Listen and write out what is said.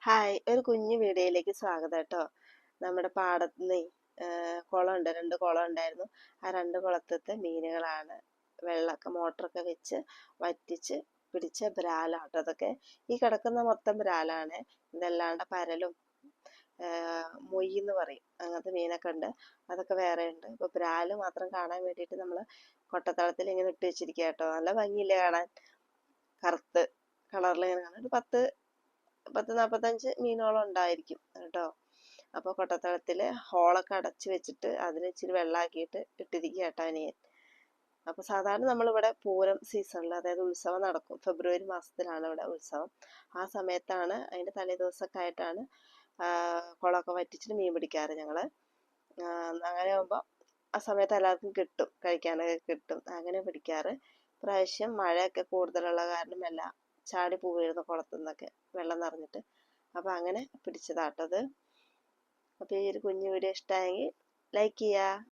Hi, ഒരു കുഞ്ഞു വീഡിയോയിലേക്ക് സ്വാഗതം കേട്ടോ. നമ്മുടെ പാടത്ത് നിന്ന് കുളമുണ്ട്, 2 കുളം ഉണ്ടായിരുന്നു. ആ 2 കുളത്തത്തെ മീനുകളാണ്. വെള്ളമൊക്കെ മോട്ടറൊക്കെ വെച്ച് വറ്റിച്ച് പിടിച്ച ബ്രാലാട്ടോ അതൊക്കെ. ഈ കിടക്കുന്ന മൊത്തം ബ്രാലാണ്. ഇതല്ലാണ്ട് പരലും മൊയ്യ് എന്ന് പറയും, അങ്ങനത്തെ മീനൊക്കെ ഉണ്ട്. അതൊക്കെ വേറെ ഉണ്ട്. ഇപ്പോൾ ബ്രാല് മാത്രം കാണാൻ വേണ്ടിയിട്ട് നമ്മൾ കൊട്ടത്തളത്തിൽ ഇങ്ങനെ ഇട്ട് വെച്ചിരിക്കുക കേട്ടോ. നല്ല ഭംഗിയില്ലേ കാണാൻ, കറുത്ത് കളറിൽ ഇങ്ങനെ കാണാൻ. ഒരു 10-45 മീനോളം ഉണ്ടായിരിക്കും കേട്ടോ. അപ്പോൾ കൊട്ടത്തളത്തിൽ ഹോളൊക്കെ അടച്ചു വെച്ചിട്ട് അതിൽ ഇച്ചിരി വെള്ളമാക്കിയിട്ട് ഇട്ടിരിക്കുക കേട്ടോ അനിയൻ. അപ്പോൾ സാധാരണ നമ്മളിവിടെ പൂരം സീസണിൽ, അതായത് ഉത്സവം നടക്കും, ഫെബ്രുവരി മാസത്തിലാണ് ഇവിടെ ഉത്സവം. ആ സമയത്താണ്, അതിൻ്റെ തലേ ദിവസമൊക്കെ ആയിട്ടാണ് കുളമൊക്കെ വറ്റിച്ചിട്ട് മീൻ പിടിക്കാറ് ഞങ്ങൾ. അങ്ങനെ ആകുമ്പോൾ ആ സമയത്ത് എല്ലാവർക്കും കിട്ടും, കഴിക്കാനൊക്കെ കിട്ടും, അങ്ങനെ പിടിക്കാറ്. പ്രാവശ്യം മഴയൊക്കെ കൂടുതലുള്ള കാരണം എല്ലാം ചാടി പോവുമായിരുന്നു കുളത്തു നിന്നൊക്കെ, വെള്ളം നിറഞ്ഞിട്ട്. അപ്പോൾ അങ്ങനെ പിടിച്ചതാട്ടത്. അപ്പോൾ ഈ ഒരു കുഞ്ഞു വീഡിയോ ഇഷ്ടമായെങ്കിൽ ലൈക്ക് ചെയ്യുക.